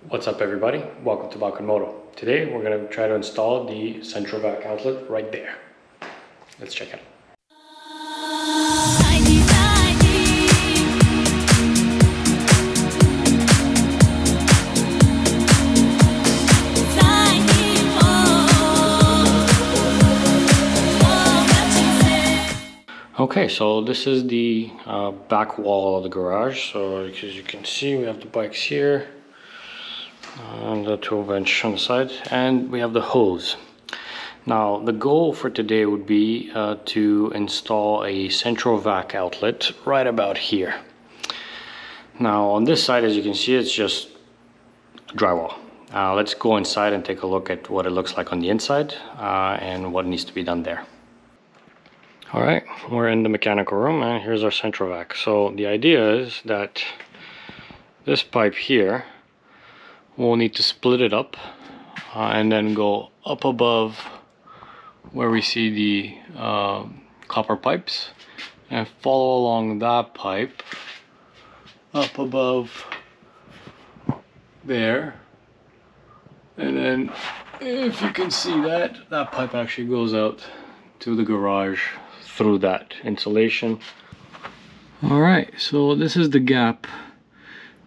What's up everybody, welcome to BalkanMoto. Today we're going to try to install the central vac outlet right there. Let's check it out. Okay, so this is the back wall of the garage. So as you can see, we have the bikes here and the tool bench on the side, and we have the hose. Now the goal for today would be to install a central vac outlet right about here. Now on this side, as you can see, it's just drywall. Let's go inside and take a look at what it looks like on the inside and what needs to be done there. All right, we're in the mechanical room and here's our central vac. So the idea is that this pipe here, we'll need to split it up and then go up above where we see the copper pipes and follow along that pipe up above there. And then if you can see that pipe actually goes out to the garage through that insulation. All right, so this is the gap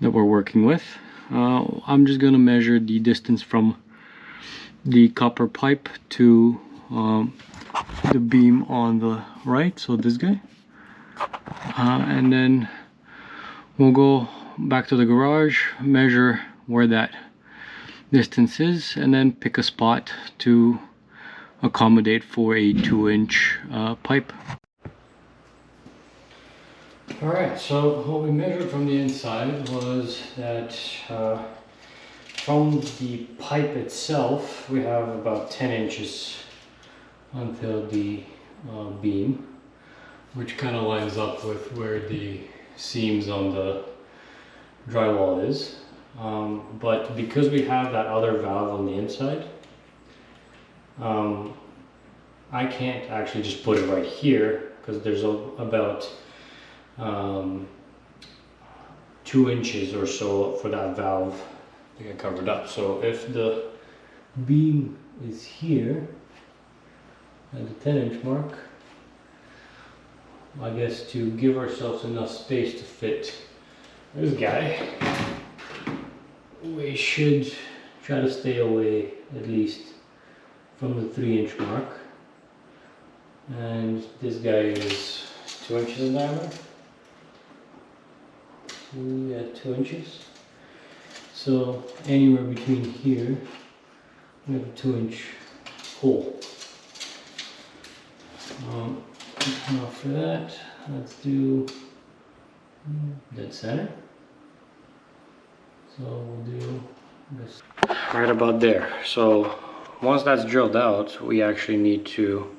that we're working with. I'm just going to measure the distance from the copper pipe to the beam on the right, so this guy, and then we'll go back to the garage, measure where that distance is, and then pick a spot to accommodate for a 2-inch pipe. Alright, so what we measured from the inside was that from the pipe itself we have about 10 inches until the beam, which kind of lines up with where the seams on the drywall is. But because we have that other valve on the inside, I can't actually just put it right here because there's about 2 inches or so for that valve to get covered up. So if the beam is here at the 10-inch mark, I guess to give ourselves enough space to fit this guy, we should try to stay away at least from the 3-inch mark. And this guy is 2 inches in diameter. Yeah, 2 inches. So anywhere between here, we have a 2-inch hole. Now for that, let's do dead center. So we'll do this right about there. So once that's drilled out, we actually need to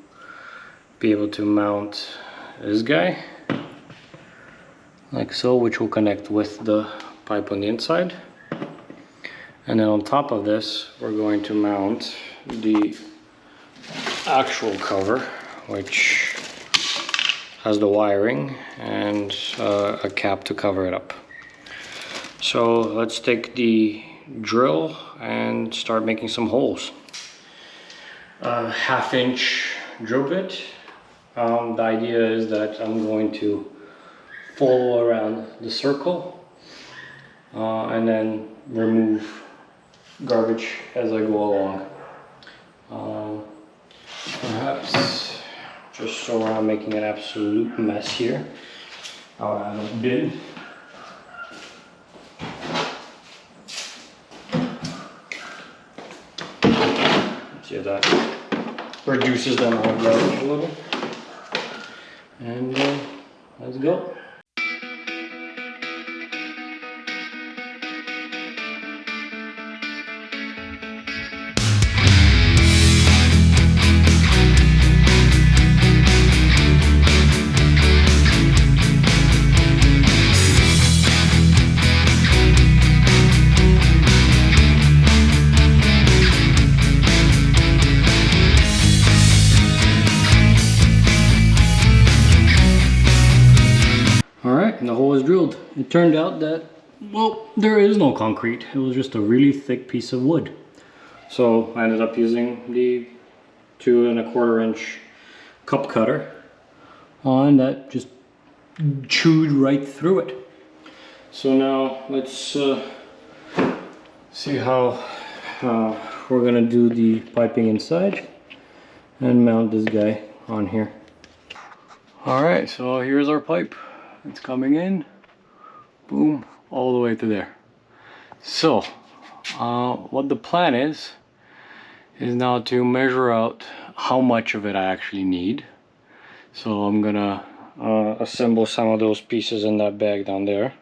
be able to mount this guy like so, which will connect with the pipe on the inside. And then on top of this, we're going to mount the actual cover, which has the wiring and a cap to cover it up. So let's take the drill and start making some holes. 1/2-inch drill bit. The idea is that I'm going to follow around the circle and then remove garbage as I go along. Perhaps just so we're not making an absolute mess here, I'll add a bin. See if that reduces the amount of garbage a little. And let's go. And the hole is drilled. It turned out that Well, there is no concrete. It was just a really thick piece of wood. So I ended up using the 2¼ inch cup cutter, and that just chewed right through it. So now let's see how we're gonna do the piping inside and mount this guy on here. All right, so here's our pipe. It's coming in, boom, all the way to there. So what the plan is now to measure out how much of it I actually need. So I'm gonna assemble some of those pieces in that bag down there,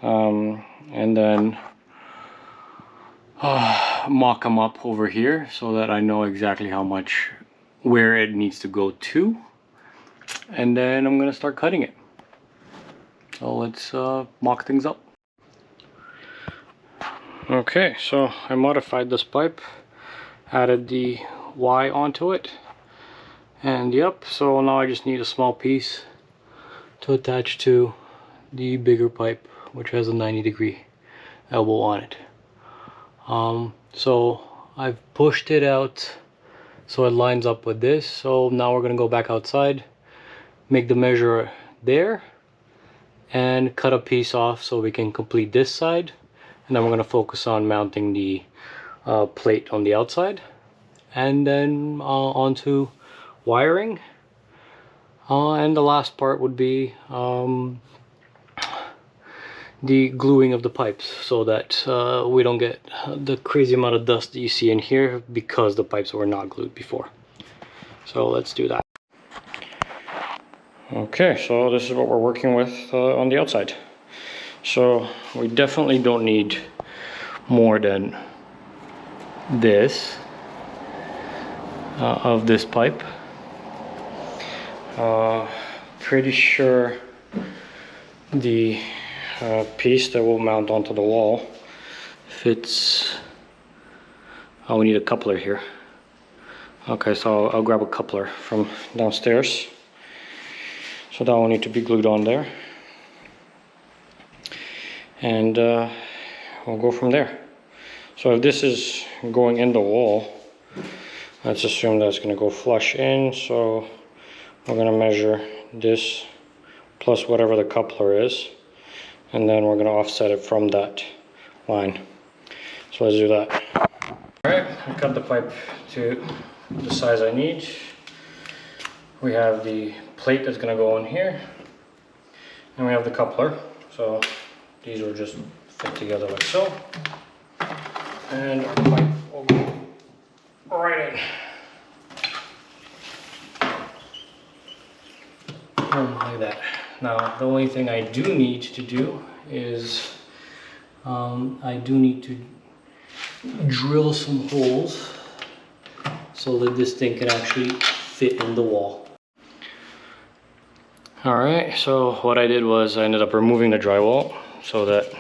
and then mock them up over here so that I know exactly how much, where it needs to go to, and then I'm gonna start cutting it. So let's mock things up. Okay, so I modified this pipe, added the Y onto it, and yep, so now I just need a small piece to attach to the bigger pipe, which has a 90-degree elbow on it. So I've pushed it out so it lines up with this. So now we're gonna go back outside, make the measure there, and cut a piece off so we can complete this side, and then we're gonna focus on mounting the plate on the outside, and then onto wiring, and the last part would be the gluing of the pipes, so that we don't get the crazy amount of dust that you see in here because the pipes were not glued before. So let's do that. Okay, so this is what we're working with on the outside. So we definitely don't need more than this of this pipe. Pretty sure the piece that will mount onto the wall fits. Oh, we need a coupler here. Okay, so I'll grab a coupler from downstairs. So that will need to be glued on there, and we'll go from there. So if this is going in the wall, let's assume that's going to go flush in. So we're going to measure this plus whatever the coupler is, and then we're going to offset it from that line. So let's do that. All right, I cut the pipe to the size I need. We have the plate that's going to go in here, and we have the coupler. So these will just fit together like so, and our pipe will go right in. Like that. Now the only thing I do need to do is I do need to drill some holes so that this thing can actually fit in the wall. Alright, so what I did was I ended up removing the drywall so that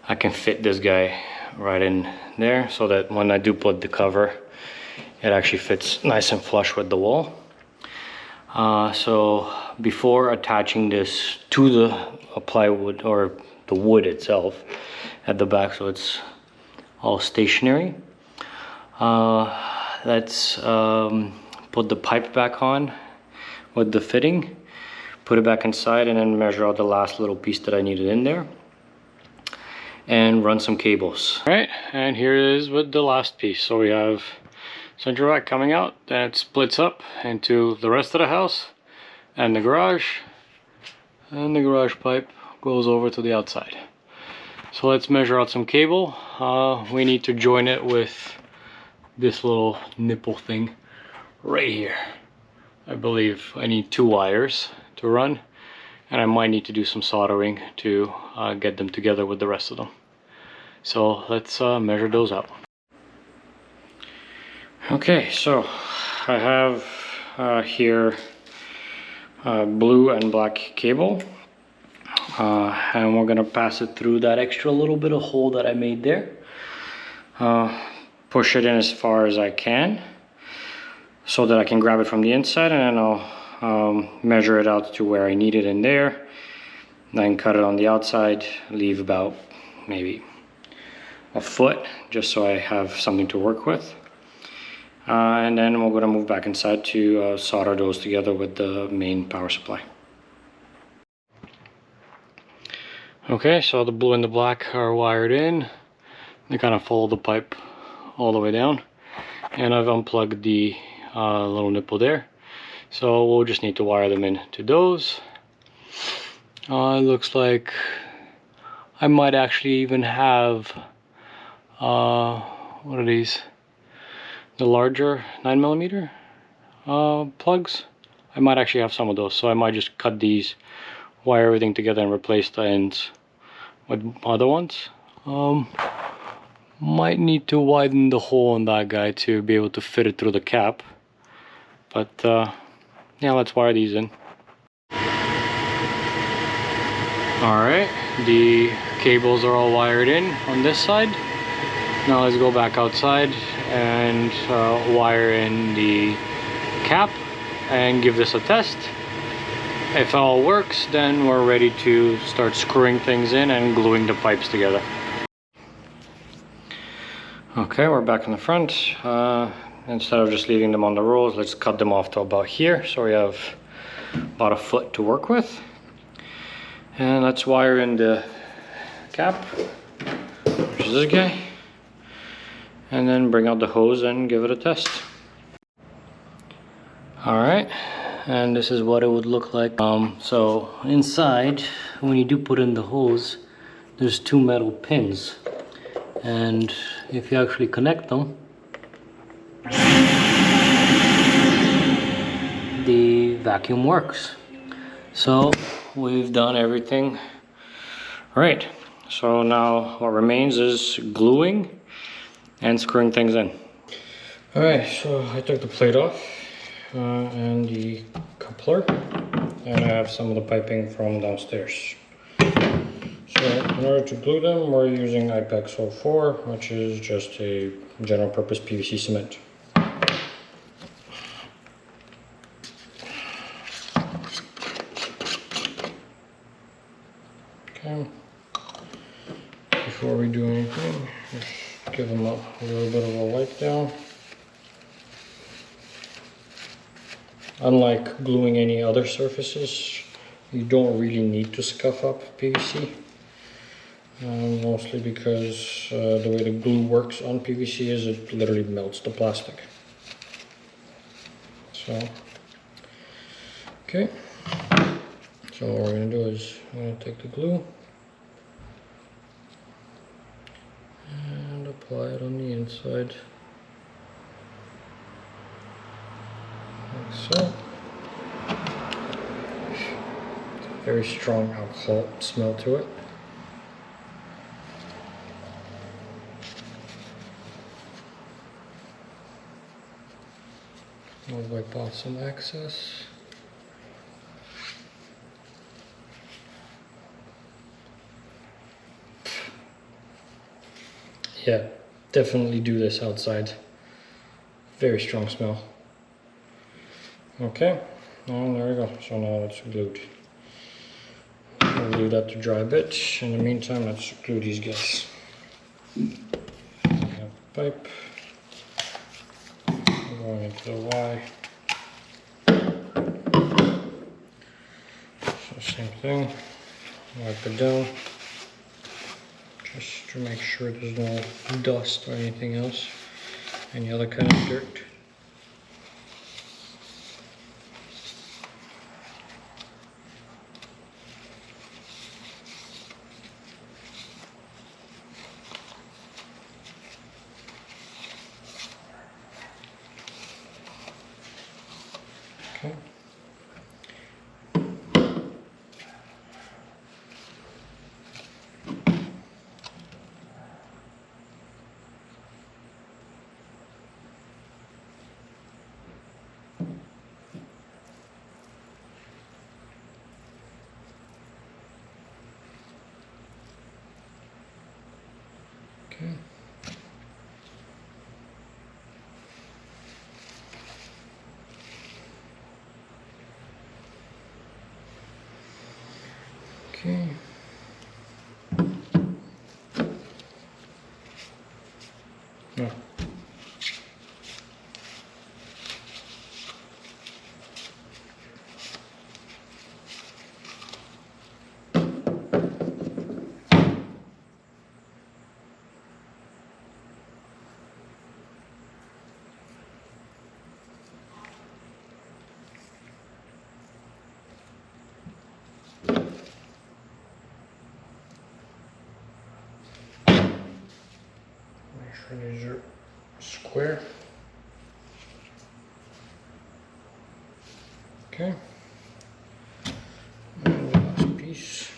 I can fit this guy right in there, so that when I do put the cover, it actually fits nice and flush with the wall. So before attaching this to the plywood or the wood itself at the back, so it's all stationary, let's put the pipe back on with the fitting, put it back inside, and then measure out the last little piece that I needed in there, and run some cables. All right, and here it is with the last piece. So we have center rack coming out, then it splits up into the rest of the house and the garage, and the garage pipe goes over to the outside. So let's measure out some cable. We need to join it with this little nipple thing right here. I believe I need 2 wires to run, and I might need to do some soldering to get them together with the rest of them. So let's measure those out. Okay, so I have here blue and black cable, and we're gonna pass it through that extra little bit of hole that I made there. Push it in as far as I can so that I can grab it from the inside, and then I'll measure it out to where I need it in there. then cut it on the outside, leave about maybe a foot just so I have something to work with. And then we're going to move back inside to solder those together with the main power supply. Okay, so the blue and the black are wired in. They kind of follow the pipe all the way down. And I've unplugged the little nipple there. So we'll just need to wire them in to those. It looks like I might actually even have, what are these? The larger 9mm plugs. I might actually have some of those, so I might just cut these, wire everything together and replace the ends with other ones. Might need to widen the hole on that guy to be able to fit it through the cap. But yeah, let's wire these in. Alright, the cables are all wired in on this side. Now let's go back outside and wire in the cap and give this a test. If all works, then we're ready to start screwing things in and gluing the pipes together. Okay, we're back in the front. Instead of just leaving them on the rolls, let's cut them off to about here, so we have about a foot to work with. And let's wire in the cap, which is this guy, and then bring out the hose and give it a test. Alright, and this is what it would look like. So inside, when you do put in the hose, there's two metal pins, and if you actually connect them, the vacuum works. So we've done everything right. So now what remains is gluing and screwing things in. Alright, so I took the plate off and the coupler, and I have some of the piping from downstairs. So in order to glue them, we're using IPEX 04, which is just a general purpose PVC cement. Okay. Before we do anything, just give them a little bit of a wipe down. Unlike gluing any other surfaces, you don't really need to scuff up PVC. Mostly because the way the glue works on PVC is it literally melts the plastic. So, okay. So what we're going to do is I'm going to take the glue and apply it on the inside, like so. It's a very strong alcohol smell to it. I'll wipe off some excess. Yeah, definitely do this outside. Very strong smell. Okay, and there we go. So now it's glued. We'll leave that to dry a bit. In the meantime, let's glue these guys. We have the pipe going into the Y. So same thing. Wipe it down. Just to make sure there's no dust or anything else, any other kind of dirt. Okay. Okay. Okay. No. Make sure these are square. Okay. And the last piece.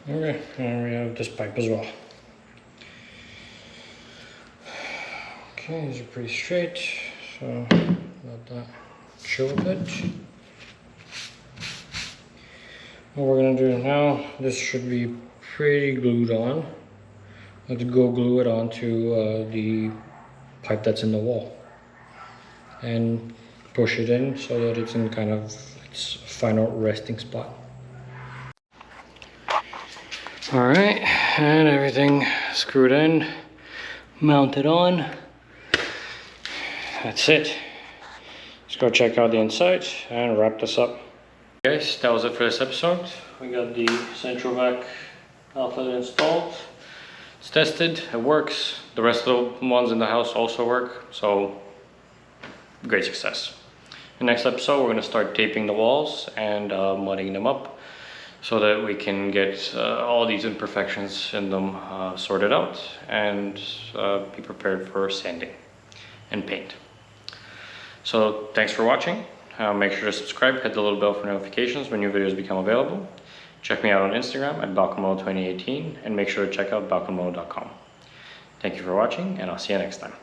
Okay, and we have this pipe as well. Okay, these are pretty straight, so let that chill a bit. What we're gonna do now, this should be pretty glued on. Let's go glue it onto the pipe that's in the wall and push it in so that it's in kind of its final resting spot. All right, and everything screwed in, mounted on. That's it. Let's go check out the inside and wrap this up. Guys, that was it for this episode. We got the central vac outlet installed. It's tested, it works. The rest of the ones in the house also work, so great success. In the next episode, we're going to start taping the walls and mudding them up so that we can get all these imperfections in them sorted out and be prepared for sanding and paint. So thanks for watching. Make sure to subscribe, hit the little bell for notifications when new videos become available. Check me out on Instagram at BalkanMoto 2018 and make sure to check out BalkanMoto.com. Thank you for watching, and I'll see you next time.